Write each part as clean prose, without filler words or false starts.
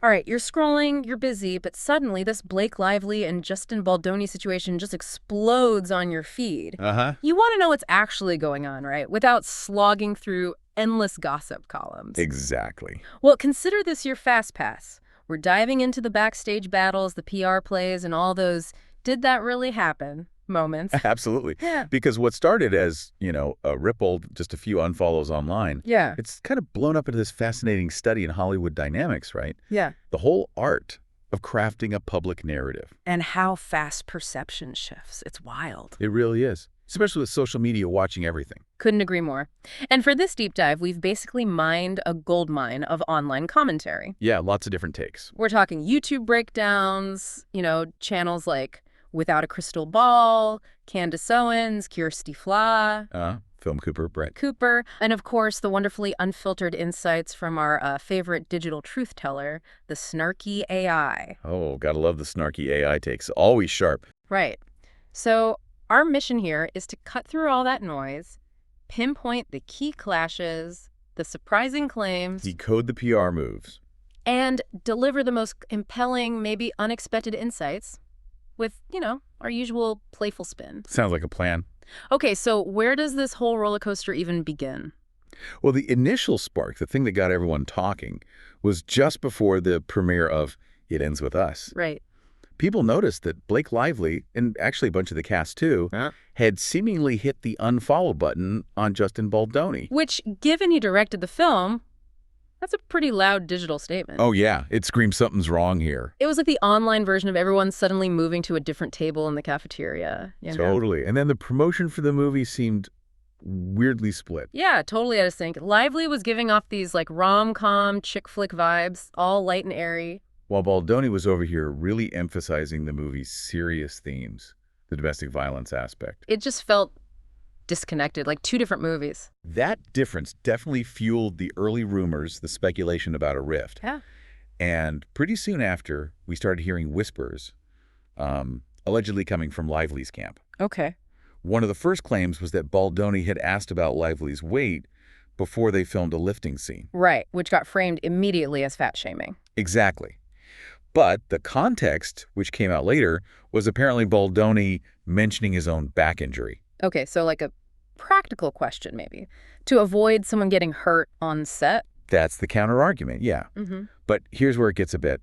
All right, you're scrolling, you're busy, but suddenly this Blake Lively and Justin Baldoni situation just explodes on your feed. Uh-huh. You want to know what's actually going on, right? Without slogging through endless gossip columns. Exactly. Well, consider this your fast pass. We're diving into the backstage battles, the PR plays, and all those "did that really happen" moments. Absolutely. Yeah. Because what started as, a ripple, just a few unfollows online, Yeah. it's kind of blown up into this fascinating study in Hollywood dynamics, right? Yeah. The whole art of crafting a public narrative. And how fast perception shifts. It's wild. It really is. Especially with social media watching everything. Couldn't agree more. And for this deep dive, we've basically mined a goldmine of online commentary. Yeah, lots of different takes. We're talking YouTube breakdowns, channels like Without a Crystal Ball, Candace Owens, Kirsty Flaw, Film Brett Cooper, and of course the wonderfully unfiltered insights from our favorite digital truth teller, the Snarky AI. Oh, gotta love the snarky AI takes. Always sharp. Right. So our mission here is to cut through all that noise, pinpoint the key clashes, the surprising claims, Decode the PR moves. and deliver the most compelling, maybe unexpected insights with, our usual playful spin. Sounds like a plan. Okay, so where does this whole roller coaster even begin? Well, the initial spark, the thing that got everyone talking, was just before the premiere of It Ends With Us. Right. People noticed that Blake Lively, and actually a bunch of the cast too, had seemingly hit the unfollow button on Justin Baldoni. Which, given he directed the film, that's a pretty loud digital statement. Oh yeah, it screams something's wrong here. It was like the online version of everyone suddenly moving to a different table in the cafeteria. Totally. And then the promotion for the movie seemed weirdly split. Yeah, totally out of sync. Lively was giving off these rom-com, chick flick vibes, all light and airy. While Baldoni was over here really emphasizing the movie's serious themes, the domestic violence aspect. It just felt disconnected, like two different movies. That difference definitely fueled the early rumors, the speculation about a rift. Yeah. And pretty soon after, we started hearing whispers, allegedly coming from Lively's camp. Okay. One of the first claims was that Baldoni had asked about Lively's weight before they filmed a lifting scene. Right, which got framed immediately as fat shaming. Exactly. But the context, which came out later, was apparently Baldoni mentioning his own back injury. Okay, so like a practical question maybe. To avoid someone getting hurt on set? That's the counter-argument, yeah. Mm-hmm. But here's where it gets a bit,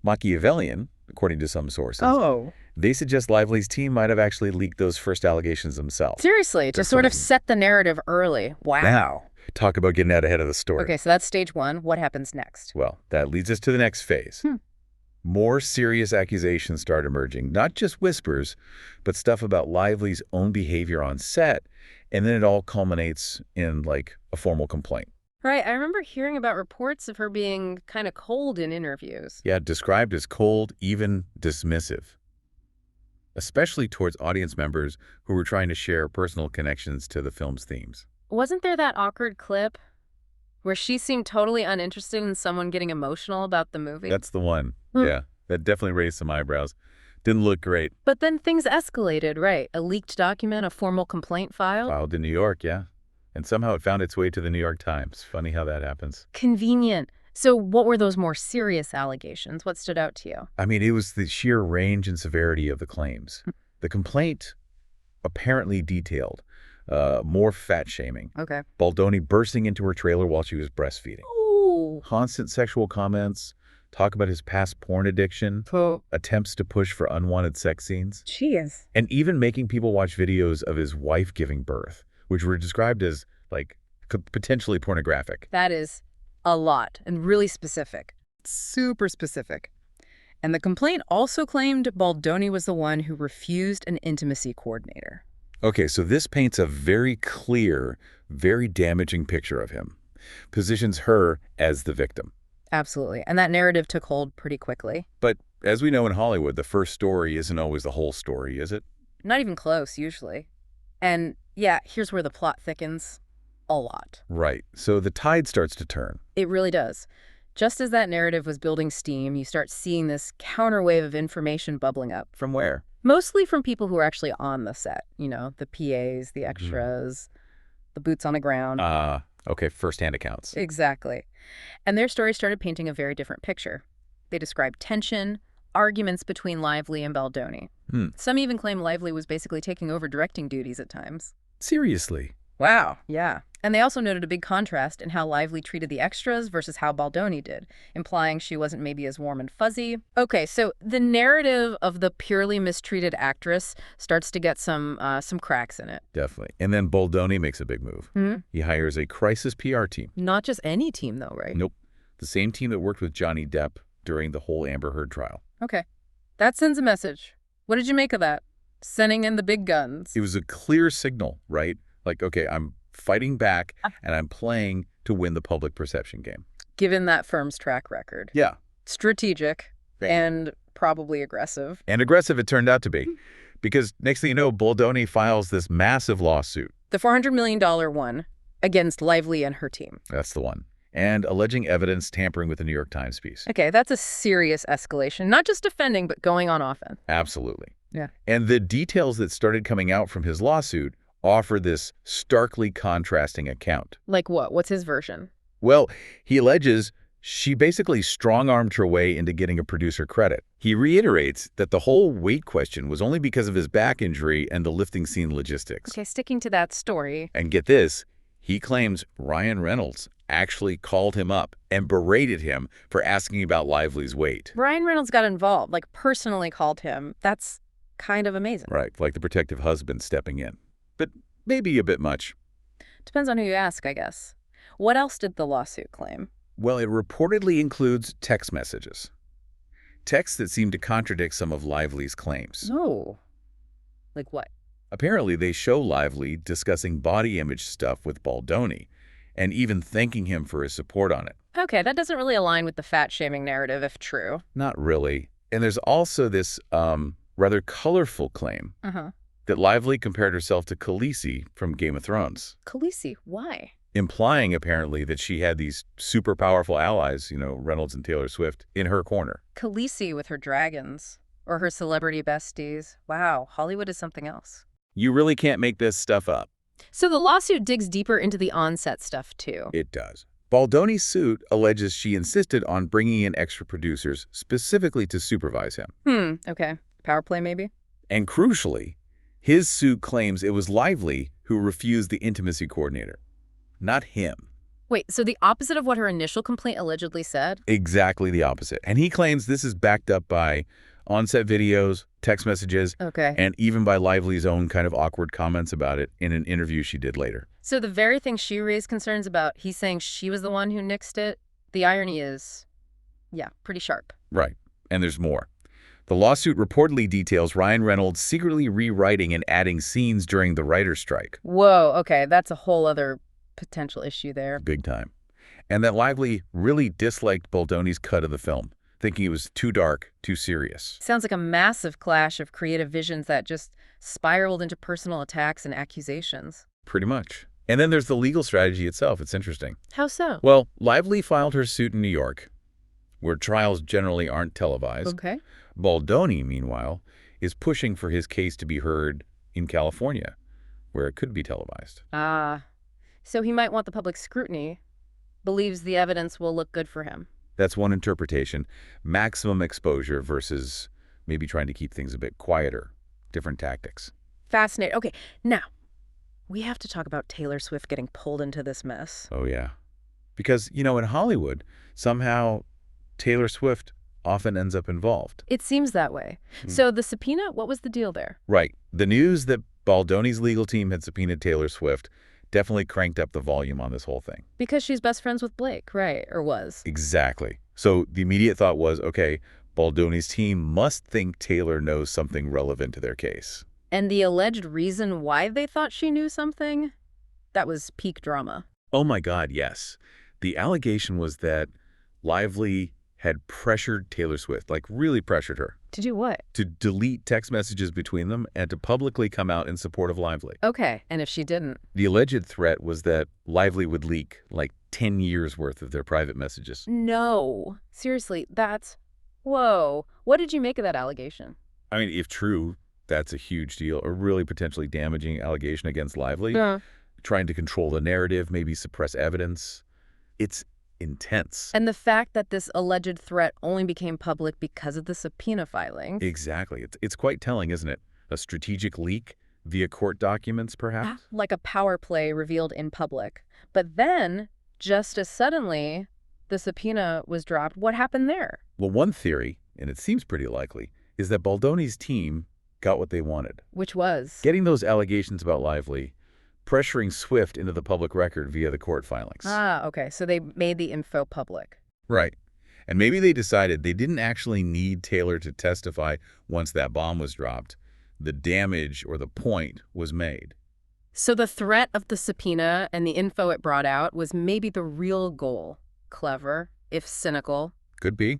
Machiavellian, according to some sources. Oh. They suggest Lively's team might have actually leaked those first allegations themselves. Seriously, to sort of set the narrative early. Wow. Now, talk about getting out ahead of the story. Okay, so that's stage one. What happens next? Well, that leads us to the next phase. More serious accusations start emerging, not just whispers, but stuff about Lively's own behavior on set, and then it all culminates in, a formal complaint. Right, I remember hearing about reports of her being kind of cold in interviews. Yeah, described as cold, even dismissive. Especially towards audience members who were trying to share personal connections to the film's themes. Wasn't there that awkward clip where she seemed totally uninterested in someone getting emotional about the movie? That's the one. Yeah, that definitely raised some eyebrows. Didn't look great. But then things escalated, right? A leaked document, a formal complaint filed? Filed in New York, yeah. And somehow it found its way to the New York Times. Funny how that happens. Convenient. So what were those more serious allegations? What stood out to you? I mean, it was the sheer range and severity of the claims. The complaint apparently detailed more fat shaming. Okay. Baldoni bursting into her trailer while she was breastfeeding. Ooh. Constant sexual comments, talk about his past porn addiction, attempts to push for unwanted sex scenes. Jeez. And even making people watch videos of his wife giving birth, which were described as, potentially pornographic. That is a lot and really specific. Super specific. And the complaint also claimed Baldoni was the one who refused an intimacy coordinator. Okay, so this paints a very clear, very damaging picture of him. Positions her as the victim. Absolutely. And that narrative took hold pretty quickly. But as we know in Hollywood, the first story isn't always the whole story, is it? Not even close, usually. And yeah, here's where the plot thickens a lot. Right. So the tide starts to turn. It really does. Just as that narrative was building steam, you start seeing this counterwave of information bubbling up. From where? Mostly from people who are actually on the set. The PAs, the extras, the boots on the ground. Okay, first-hand accounts. Exactly. And their story started painting a very different picture. They described tension, arguments between Lively and Baldoni. Some even claim Lively was basically taking over directing duties at times. Seriously? Wow. Yeah. And they also noted a big contrast in how Lively treated the extras versus how Baldoni did, implying she wasn't maybe as warm and fuzzy. Okay, so the narrative of the purely mistreated actress starts to get some cracks in it. Definitely. And then Baldoni makes a big move. He hires a crisis PR team. Not just any team, though, right? Nope. The same team that worked with Johnny Depp during the whole Amber Heard trial. Okay. That sends a message. What did you make of that? Sending in the big guns. It was a clear signal, right? Like, okay, I'm fighting back, and I'm playing to win the public perception game. Given that firm's track record. Yeah. Strategic and probably aggressive. And aggressive it turned out to be. Because next thing you know, Baldoni files this massive lawsuit. The $400 million one against Lively and her team. That's the one. And alleging evidence tampering with the New York Times piece. Okay, that's a serious escalation. Not just defending, but going on offense. Absolutely. Yeah. And the details that started coming out from his lawsuit offer this starkly contrasting account. Like what? What's his version? Well, he alleges she basically strong-armed her way into getting a producer credit. He reiterates that the whole weight question was only because of his back injury and the lifting scene logistics. Okay, sticking to that story. And get this, he claims Ryan Reynolds actually called him up and berated him for asking about Lively's weight. Ryan Reynolds got involved, like personally called him. That's kind of amazing. Right, like the protective husband stepping in. But maybe a bit much. Depends on who you ask, I guess. What else did the lawsuit claim? Well, it reportedly includes text messages. Texts that seem to contradict some of Lively's claims. Oh. Like what? Apparently, they show Lively discussing body image stuff with Baldoni and even thanking him for his support on it. Okay, that doesn't really align with the fat-shaming narrative, if true. Not really. And there's also this rather colorful claim that Lively compared herself to Khaleesi from Game of Thrones. Khaleesi? Why? Implying, apparently, that she had these super powerful allies, you know, Reynolds and Taylor Swift, in her corner. Khaleesi with her dragons. Or her celebrity besties. Wow, Hollywood is something else. You really can't make this stuff up. So the lawsuit digs deeper into the on-set stuff, too. It does. Baldoni's suit alleges she insisted on bringing in extra producers specifically to supervise him. Okay. Power play, maybe? And crucially, his suit claims it was Lively who refused the intimacy coordinator, not him. Wait, so the opposite of what her initial complaint allegedly said? Exactly the opposite. And he claims this is backed up by on-set videos, text messages, and even by Lively's own kind of awkward comments about it in an interview she did later. So the very thing she raised concerns about, he's saying she was the one who nixed it? The irony is, yeah, pretty sharp. Right. And there's more. The lawsuit reportedly details Ryan Reynolds secretly rewriting and adding scenes during the writer's strike. Whoa, okay, that's a whole other potential issue there. Big time. And that Lively really disliked Baldoni's cut of the film, thinking it was too dark, too serious. Sounds like a massive clash of creative visions that just spiraled into personal attacks and accusations. Pretty much. And then there's the legal strategy itself. It's interesting. How so? Well, Lively filed her suit in New York, where trials generally aren't televised. Okay. Baldoni, meanwhile, is pushing for his case to be heard in California, where it could be televised. So he might want the public scrutiny, believes the evidence will look good for him. That's one interpretation. Maximum exposure versus maybe trying to keep things a bit quieter. Different tactics. Fascinating. Okay, now, we have to talk about Taylor Swift getting pulled into this mess. Oh, yeah. Because, you know, in Hollywood, somehow Taylor Swift often ends up involved. It seems that way. So the subpoena, what was the deal there? Right. The news that Baldoni's legal team had subpoenaed Taylor Swift definitely cranked up the volume on this whole thing. Because she's best friends with Blake, right? Or was. Exactly. So the immediate thought was, okay, Baldoni's team must think Taylor knows something relevant to their case. And the alleged reason why they thought she knew something? That was peak drama. Oh my God, yes. The allegation was that Lively had pressured Taylor Swift, like really pressured her. To do what? To delete text messages between them and to publicly come out in support of Lively. Okay, and if she didn't? The alleged threat was that Lively would leak like 10 years worth of their private messages. No. Seriously, that's... Whoa. What did you make of that allegation? I mean, if true, that's a huge deal, a really potentially damaging allegation against Lively. trying to control the narrative, maybe suppress evidence. It's intense. And the fact that this alleged threat only became public because of the subpoena filings. Exactly. It's quite telling, isn't it? A strategic leak via court documents, perhaps? Like a power play revealed in public. But then, just as suddenly, the subpoena was dropped. What happened there? Well, one theory, and it seems pretty likely, is that Baldoni's team got what they wanted. Which was? Getting those allegations about Lively, pressuring Swift into the public record via the court filings. Ah, okay. So they made the info public. Right. And maybe they decided they didn't actually need Taylor to testify once that bomb was dropped. The damage or the point was made. So the threat of the subpoena and the info it brought out was maybe the real goal. Clever, if cynical. Could be.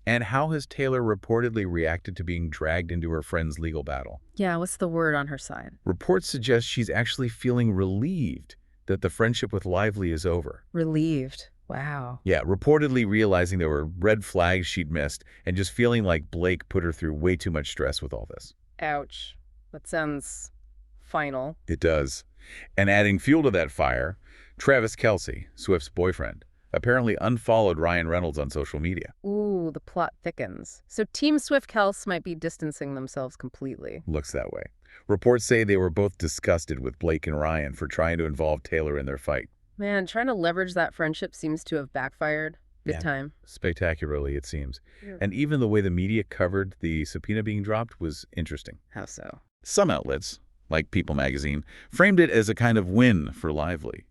And how has Taylor reportedly reacted to being dragged into her friend's legal battle? Yeah, what's the word on her side? Reports suggest she's actually feeling relieved that the friendship with Lively is over. Relieved. Wow. Yeah, reportedly realizing there were red flags she'd missed and just feeling like Blake put her through way too much stress with all this. Ouch. That sounds final. It does. And adding fuel to that fire, Travis Kelce, Swift's boyfriend, apparently unfollowed Ryan Reynolds on social media. Ooh, the plot thickens. So Team Swift-Kels might be distancing themselves completely. Looks that way. Reports say they were both disgusted with Blake and Ryan for trying to involve Taylor in their fight. Man, trying to leverage that friendship seems to have backfired big time. Spectacularly, it seems. Yeah. And even the way the media covered the subpoena being dropped was interesting. How so? Some outlets, like People magazine, framed it as a kind of win for Lively,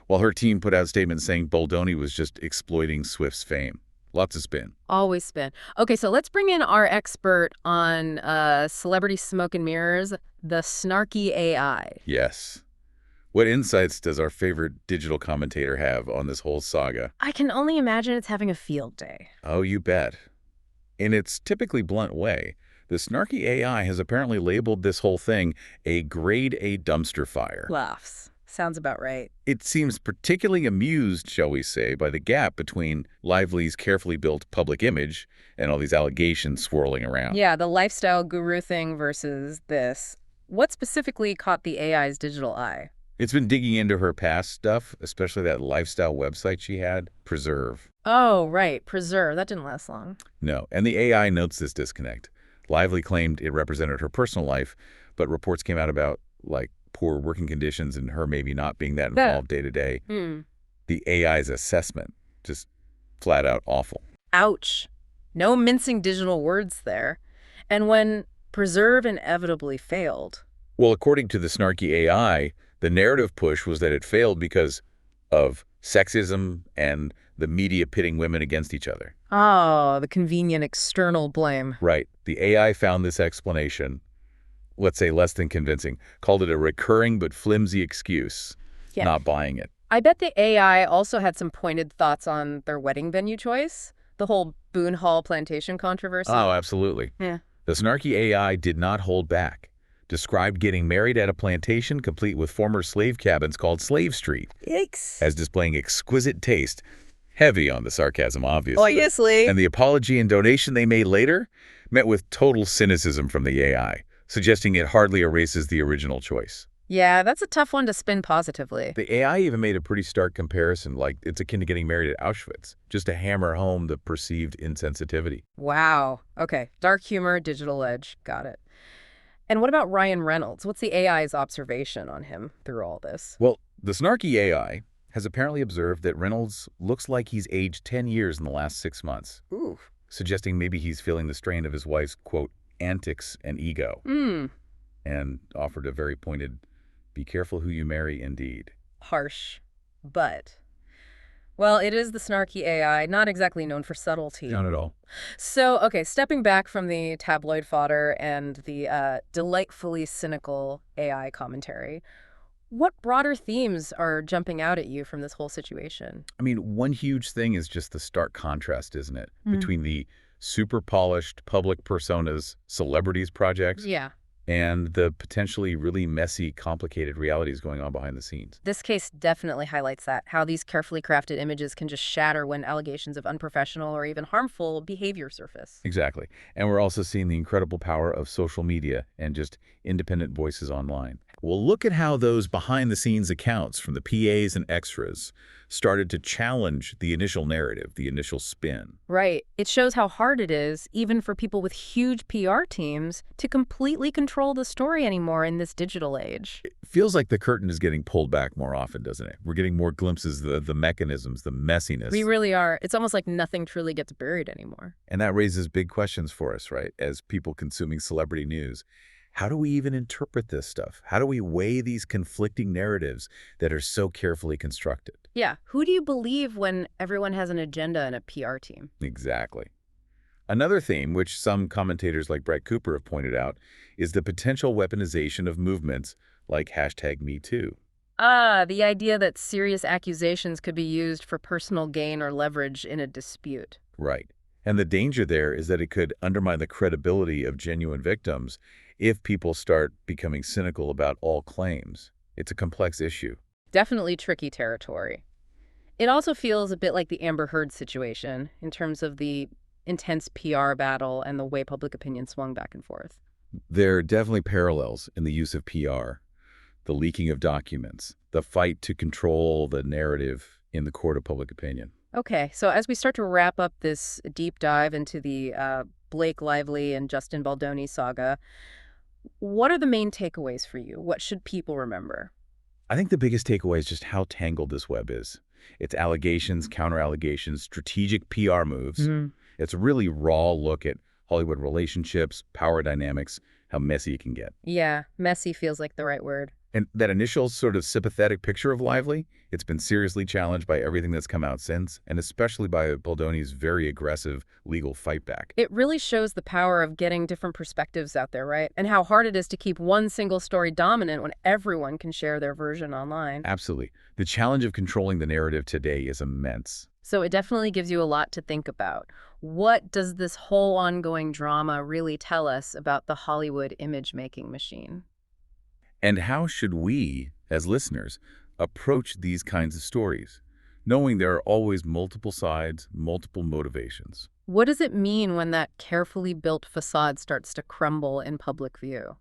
while her team put out statements saying Baldoni was just exploiting Swift's fame. Lots of spin. Always spin. Okay, so let's bring in our expert on celebrity smoke and mirrors, the Snarky AI. Yes. What insights does our favorite digital commentator have on this whole saga? I can only imagine it's having a field day. Oh, you bet. In its typically blunt way, the Snarky AI has apparently labeled this whole thing a grade A dumpster fire. Laughs. Sounds about right. It seems particularly amused, shall we say, by the gap between Lively's carefully built public image and all these allegations swirling around. Yeah, the lifestyle guru thing versus this. What specifically caught the AI's digital eye? It's been digging into her past stuff, especially that lifestyle website she had, Preserve. Oh, right. Preserve. That didn't last long. No, and the AI notes this disconnect. Lively claimed it represented her personal life, but reports came out about, like, poor working conditions and her maybe not being that involved day to day. The AI's assessment, just flat out awful. Ouch. No mincing digital words there. And when Preserve inevitably failed. Well, according to the Snarky AI, the narrative push was that it failed because of sexism and the media pitting women against each other. Oh, the convenient external blame. Right. The AI found this explanation, let's say less than convincing, called it a recurring but flimsy excuse. Yeah. Not buying it. I bet the AI also had some pointed thoughts on their wedding venue choice. The whole Boone Hall plantation controversy. Oh, absolutely. Yeah. The Snarky AI did not hold back. Described getting married at a plantation complete with former slave cabins called Slave Street. Yikes. As displaying exquisite taste. Heavy on the sarcasm, obviously. Obviously. And the apology and donation they made later met with total cynicism from the AI, suggesting it hardly erases the original choice. Yeah, that's a tough one to spin positively. The AI even made a pretty stark comparison, like it's akin to getting married at Auschwitz, just to hammer home the perceived insensitivity. Wow. Okay. Dark humor, digital edge. Got it. And what about Ryan Reynolds? What's the AI's observation on him through all this? Well, the Snarky AI has apparently observed that Reynolds looks like he's aged 10 years in the last 6 months. Ooh. Suggesting maybe he's feeling the strain of his wife's, quote, antics and ego. And offered a very pointed, be careful who you marry indeed. Harsh. But, well, it is the Snarky AI, not exactly known for subtlety. Not at all. So, okay, stepping back from the tabloid fodder and the delightfully cynical AI commentary, what broader themes are jumping out at you from this whole situation? I mean, one huge thing is just the stark contrast, isn't it? Between the super polished public personas, celebrities projects, Yeah. and the potentially really messy, complicated realities going on behind the scenes. This case definitely highlights that, how these carefully crafted images can just shatter when allegations of unprofessional or even harmful behavior surface. Exactly. And we're also seeing the incredible power of social media and just independent voices online. Well, look at how those behind-the-scenes accounts from the PAs and extras started to challenge the initial narrative, the initial spin. Right. It shows how hard it is, even for people with huge PR teams, to completely control the story anymore in this digital age. It feels like the curtain is getting pulled back more often, doesn't it? We're getting more glimpses of the mechanisms, the messiness. We really are. It's almost like nothing truly gets buried anymore. And that raises big questions for us, right? As people consuming celebrity news. How do we even interpret this stuff? How do we weigh these conflicting narratives that are so carefully constructed? Yeah. Who do you believe when everyone has an agenda and a PR team? Exactly. Another theme, which some commentators like Brett Cooper have pointed out, is the potential weaponization of movements like #MeToo. The idea that serious accusations could be used for personal gain or leverage in a dispute. Right. And the danger there is that it could undermine the credibility of genuine victims if people start becoming cynical about all claims. It's a complex issue. Definitely tricky territory. It also feels a bit like the Amber Heard situation in terms of the intense PR battle and the way public opinion swung back and forth. There are definitely parallels in the use of PR, the leaking of documents, the fight to control the narrative in the court of public opinion. Okay, so as we start to wrap up this deep dive into the Blake Lively and Justin Baldoni saga, what are the main takeaways for you? What should people remember? I think the biggest takeaway is just how tangled this web is. It's allegations, counter-allegations, strategic PR moves. It's a really raw look at Hollywood relationships, power dynamics, how messy it can get. Yeah, messy feels like the right word. And that initial sort of sympathetic picture of Lively, it's been seriously challenged by everything that's come out since, and especially by Baldoni's very aggressive legal fight back. It really shows the power of getting different perspectives out there, right? And how hard it is to keep one single story dominant when everyone can share their version online. Absolutely. The challenge of controlling the narrative today is immense. So it definitely gives you a lot to think about. What does this whole ongoing drama really tell us about the Hollywood image-making machine? And how should we, as listeners, approach these kinds of stories, knowing there are always multiple sides, multiple motivations? What does it mean when that carefully built facade starts to crumble in public view?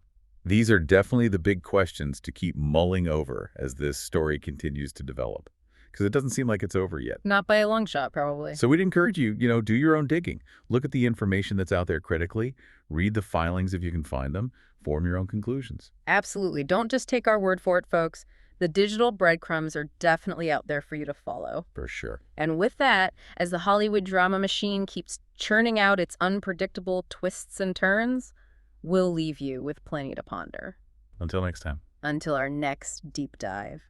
These are definitely the big questions to keep mulling over as this story continues to develop, because it doesn't seem like it's over yet. Not by a long shot, probably. So we'd encourage you, do your own digging. Look at the information that's out there critically. Read the filings if you can find them. Form your own conclusions. Absolutely. Don't just take our word for it, folks. The digital breadcrumbs are definitely out there for you to follow. For sure. And with that, as the Hollywood drama machine keeps churning out its unpredictable twists and turns, we'll leave you with plenty to ponder. Until next time. Until our next deep dive.